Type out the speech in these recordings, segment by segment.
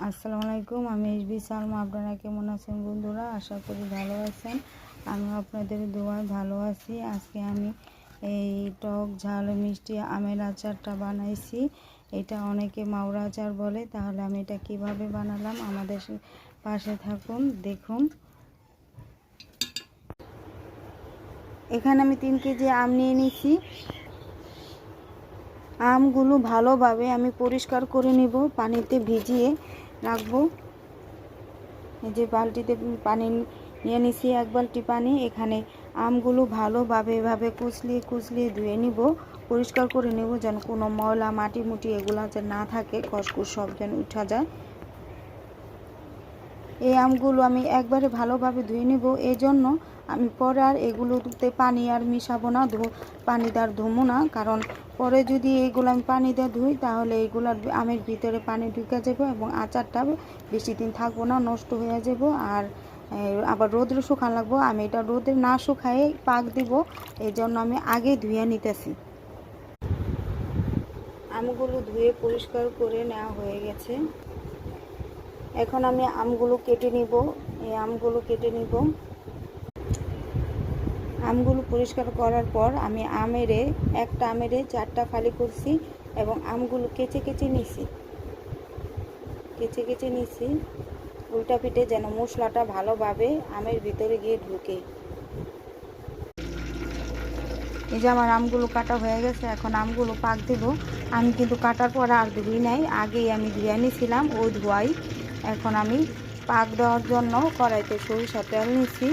আসসালামু আলাইকুম, আমি এসবি সালমা। আপনারা কেমন আছেন বন্ধুরা? আশা করি ভালো আছেন। আমি আপনাদের দোয়ায় ভালো আছি। আজকে আমি এই টক ঝাল মিষ্টি আমের আচারটা বানাইছি। এটা অনেকে মাওড়া আচার বলে। তাহলে আমি এটা কিভাবে বানালাম, আমাদের পাশে থাকুন, দেখুন। এখানে আমি 3 কেজি আম নিয়ে নিছি। আমগুলো ভালোভাবে আমি পরিষ্কার করে নিব, পানিতে ভিজিয়ে রাখবো। এই যে বালতিতে পানি নিয়ে নিছি, 1 বালতি পানি। এখানে আমগুলো ভালোভাবে এভাবে কুচলিয়ে ধুয়ে নিব, পরিষ্কার করে নেব, যেন কোনো ময়লা মাটি মুটি এগুলো যেন না থাকে, খসখস সব যেন উঠা যায়। এই আমগুলো আমি একবারে ভালোভাবে ধুয়ে নিব। এই জন্য আমি পরে আর এগুলোতে পানি আর মিশাবো না, পানি আর ধুমো না। কারণ পরে যদি এগুলো আমি পানি দিয়ে ধুই, তাহলে এগুলোর আমের ভিতরে পানি ঢুকে যাবে এবং আচারটা বেশি দিন থাকবো না, নষ্ট হয়ে যাব। আর আবার রোদে শুকান লাগবো। আমি এটা রোদে না শুকায়ে পাক দিব, এই জন্য আমি আগে ধুয়ে নিতেছি। আমগুলো ধুয়ে পরিষ্কার করে নেওয়া হয়ে গেছে। এখন আমি আমগুলো কেটে নিব। এই আমগুলো কেটে নিব। আমগুলো পরিষ্কার করার পর আমি একটা আমেরে 4টা ফালি করছি এবং আমগুলো কেচে নিছি উল্টা পিঠে, যেন মশলাটা ভালোভাবে আমের ভিতরে গিয়ে ঢুকে। এই যে আমার আমগুলো কাটা হয়ে গেছে। এখন আমগুলো পাক দেব। আমি কিন্তু কাটার পর আর ধুই নাই, আগেই আমি ধুয়ে নিয়েছিলাম ওই ধোয়াই। এখন আমি পাক দেওয়ার জন্য কড়াইতে সরিষার তেল নিছি।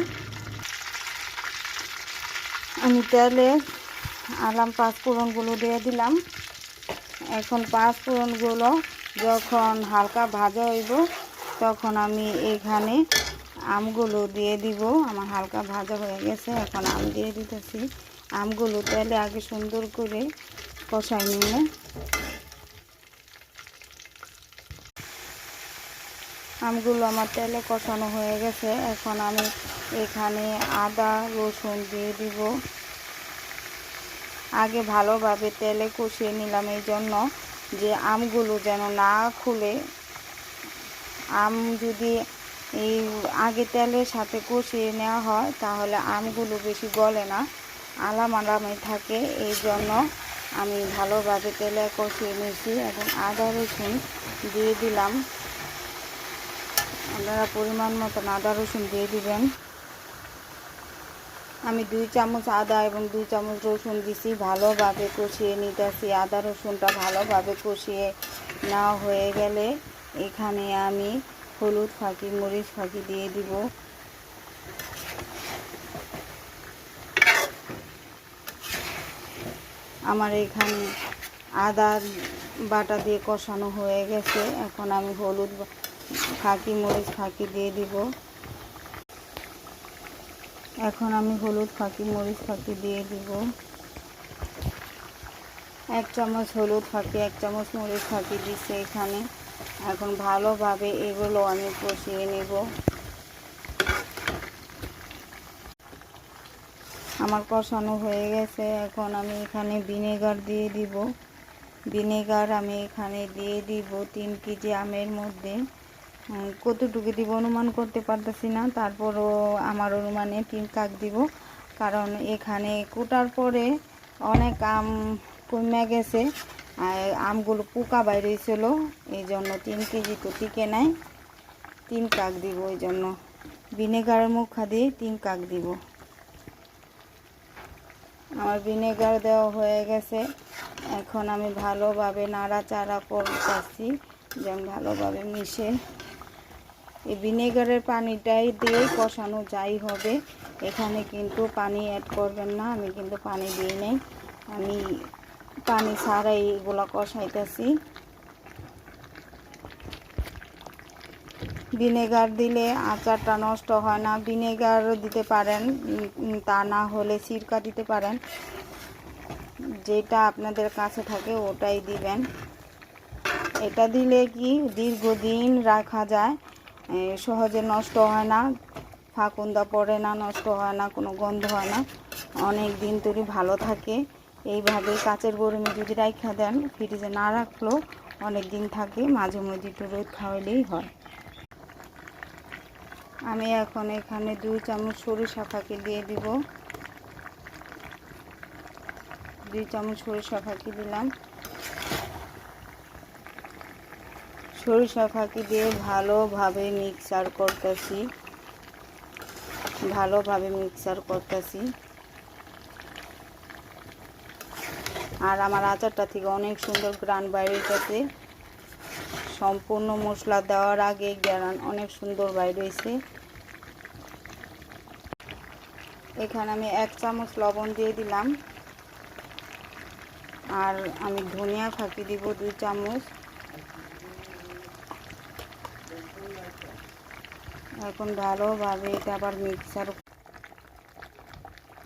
আমি তেলে আলাম পাঁচফোড়নগুলো দিয়ে দিলাম। এখন পাঁচফোড়নগুলো যখন হালকা ভাজা হইব, তখন আমি এখানে আমগুলো দিয়ে দিব। আমার হালকা ভাজা হয়ে গেছে, এখন আম দিয়ে দিতেছি। আমগুলো তেলে আগে সুন্দর করে কষাই নিয়ে, আমগুলো আমার তেলে কষানো হয়ে গেছে। এখন আমি এখানে আদা রসুন দিয়ে দিব। আগে ভালোভাবে তেলে কষিয়ে নিলাম, এই জন্য যে আমগুলো যেন না খুলে। আম যদি এই আগে তেলের সাথে কষিয়ে নেওয়া হয়, তাহলে আমগুলো বেশি গলে না, আলামাই থাকে। এই জন্য আমি ভালোভাবে তেলে কষিয়ে নিয়েছি। এবং আদা রসুন দিয়ে দিলাম। আপনারা পরিমাণ মতন আদা রসুন দিয়ে দিবেন। আমি 2 চামচ আদা এবং 2 চামচ রসুন দিছি, ভালোভাবে কষিয়ে নিতেছি। আদা রসুনটা ভালোভাবে কষিয়ে নেওয়া হয়ে গেলে এখানে আমি হলুদ ফাঁকি মরিচ ফাঁকি দিয়ে দিব। আমার এখানে আদা বাটা দিয়ে কষানো হয়ে গেছে। এখন আমি হলুদ ফাঁকি মরিচ ফাঁকি দিয়ে দিব। এখন আমি হলুদ ফাঁকি মরিচ ফাঁকি দিয়ে দিব। 1 চামচ হলুদ ফাঁকি 1 চামচ মরিচ ফাঁকি দিচ্ছে এখানে। এখন ভালোভাবে এগুলো আমি কষিয়ে নেব। আমার কষানো হয়ে গেছে। এখন আমি এখানে ভিনেগার দিয়ে দিব। ভিনেগার আমি এখানে দিয়ে দিব 3 কেজি আমের মধ্যে। কতটুকু দিব অনুমান করতে পারতেছি না, তারপরও আমার অনুমানে 3 কাপ দিব। কারণ এখানে কোটার পরে অনেক আম কমে গেছে, আমগুলো পোকা বাইরে ছিল, এই জন্য 3 কেজি তো টিকে নাই, 3 কাপ দিব। এই জন্য ভিনেগারের মুখা দিয়ে 3 কাপ দিব। আমার ভিনেগার দেওয়া হয়ে গেছে। এখন আমি ভালোভাবে নাড়াচাড়া করতেছি, যেন ভালোভাবে মিশে। এই ভিনেগারের পানিটাই দিয়ে কষানো যাই হবে। এখানে কিন্তু পানি অ্যাড করবেন না, আমি কিন্তু পানি দিই নাই, আমি পানি ছাড়াই এগুলো কষাইতেছি। ভিনেগার দিলে আচারটা নষ্ট হয় না। ভিনেগার দিতে পারেন, তা না হলে সিরকা দিতে পারেন, যেটা আপনাদের কাছে থাকে ওটাই দিবেন। এটা দিলে কি দীর্ঘদিন রাখা যায়, সহজে নষ্ট হয় না, ফাকুন্দা পড়ে না, নষ্ট হয় না, কোনো গন্ধ হয় না, অনেক দিন ধরে ভালো থাকে। এইভাবে কাচের বরমে যদি রাখা দেন, ফ্রিজে না রাখলেও অনেক দিন থাকে, মাঝে মধ্যে একটু রোদ খাওয়াইলেই হয়। আমি এখন এখানে 2 চামচ সরিষা ফাঁকি দিয়ে দিব। 2 চামচ সরিষা ফাঁকি দিলাম। সরিষা ফাঁকি দিয়ে ভালোভাবে মিক্সার করতেছি। আর আমার আচারটা থেকে অনেক সুন্দর গ্রান বাইরে হইতেছে। সম্পূর্ণ মশলা দেওয়ার আগে গ্রান অনেক সুন্দর বাইরে হয়েছে। এখানে আমি 1 চামচ লবণ দিয়ে দিলাম। আর আমি ধনিয়া ফাঁকি দিব 2 চামচ। এখন ভালোভাবে এটা আবার মিক্সার।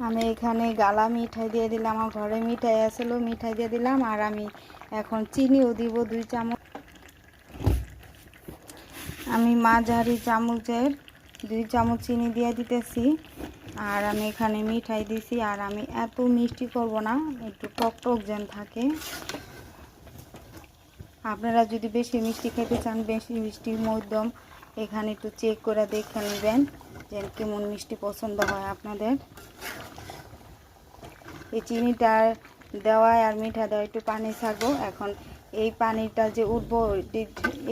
আমি এখানে গালা মিঠাই দিয়ে দিলাম, আমার ঘরে মিঠাই আসলো, মিঠাই দিয়ে দিলাম। আর আমি এখন চিনিও দিব 2 চামচ। আমি মাঝারি চামচের 2 চামচ চিনি দিয়ে দিতেছি। আর আমি এখানে মিঠাই দিছি। আর আমি এত মিষ্টি করব না, একটু টক টক যেন থাকে। আপনারা যদি বেশি মিষ্টি খেতে চান, বেশি মিষ্টি মধ্যম, এখানে একটু চেক করে দেখে নেবেন যে কেমন মিষ্টি পছন্দ হয় আপনাদের। এই চিনিটা দেওয়ায় আর মিঠা দেওয়া একটু পানি ছাড়বো। এখন এই পানিটা যে উঠবো,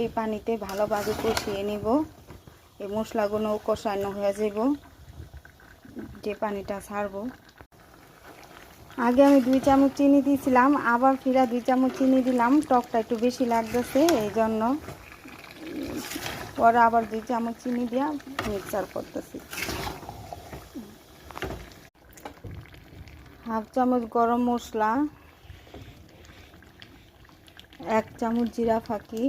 এই পানিতে ভালোভাবে কষিয়ে নিব। এই মশলাগুলো কষানো হয়ে যাব যে পানিটা ছাড়বো। আগে আমি 2 চামচ চিনি দিয়েছিলাম, আবার ফিরা 2 চামচ চিনি দিলাম। টকটা একটু বেশি লাগতেছে, এই জন্য পরে আবার 2 চামচ চিনি দিয়ে মিক্সার করতেছি। 1/2 চামচ গরম মশলা, 1 চামচ জিরা ফাঁকি,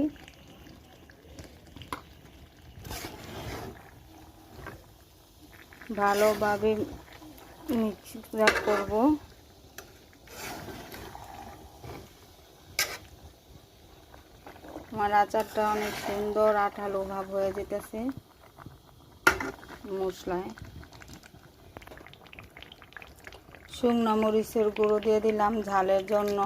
ভালোভাবে মিক্স করব। আমার আচারটা অনেক সুন্দর আঠালো ভাব হয়ে যেতেছে মশলায়। শুকনো মরিচের গুঁড়ো দিয়ে দিলাম ঝালের জন্য।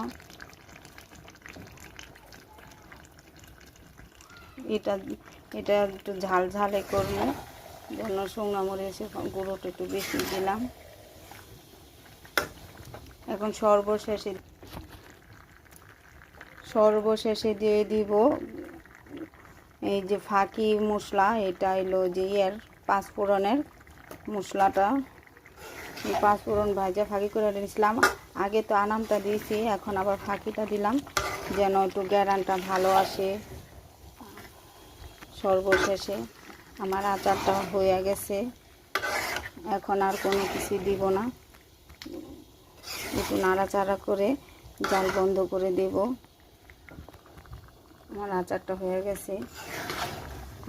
এটা একটু ঝাল ঝালে করব জন্য শুকনো মরিচের গুঁড়োটা একটু বেশি দিলাম। এখন সর্বশেষে দিয়ে দিব এই যে ফাঁকি মশলা। এটা হলো যে পাঁচফোড়নের মশলাটা। এই পাঁচফোড়ন ভাজা ফাঁকি করে নিয়েছিলাম। আগে তো আনামটা দিয়েছি, এখন আবার ফাঁকিটা দিলাম যেন একটু গ্যারানটা ভালো আসে। সর্বশেষে আমার আচারটা হয়ে গেছে, এখন আর কোনো কিছু দিব না। একটু নাড়াচাড়া করে জাল বন্ধ করে দেব। আমার আচারটা হয়ে গেছে।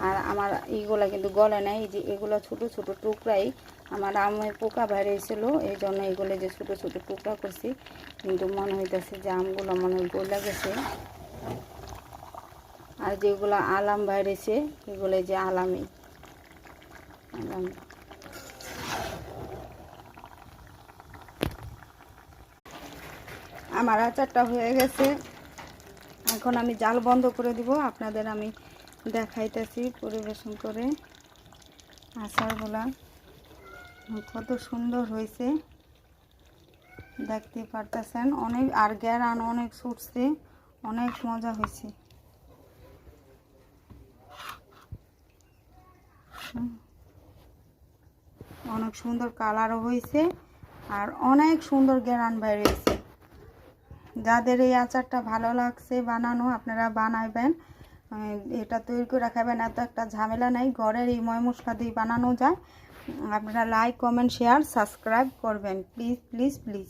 আর আমার এইগুলা কিন্তু গলে নাই, যে এগুলো ছোট ছোট টুকরাই। আমার আমের পোকা বেরিয়েছিল, এই জন্য এগুলো যে ছোট ছোট টুকরা করছি। কিন্তু মনে হইতেছে যে আমগুলো মনে হয় গলে গেছে। আর যেগুলো আলাম বেরিয়েছে এগুলো যে আলাম। আমার আচারটা হয়ে গেছে, এখন আমি জাল বন্ধ করে দিব। আপনাদের আমি দেখাইতেছি পরিবেশন করে আচারগুলা কত সুন্দর হয়েছে দেখতে পারতেছেন। অনেক আর গ্যারান অনেক ছুটছে, অনেক মজা হয়েছে। অনেক সুন্দর কালারও হয়েছে আর অনেক সুন্দর গ্যারান বাইর হয়েছে। যাদের এই আচারটা ভালো লাগছে বানানো, আপনারা বানাবেন। এটা তৈরি করে খাবেন, এত একটা ঝামেলা নাই, ঘরের এই ময় মশলা দিয়ে বানানো যায়। আপনারা লাইক কমেন্ট শেয়ার সাবস্ক্রাইব করবেন প্লিজ প্লিজ প্লিজ।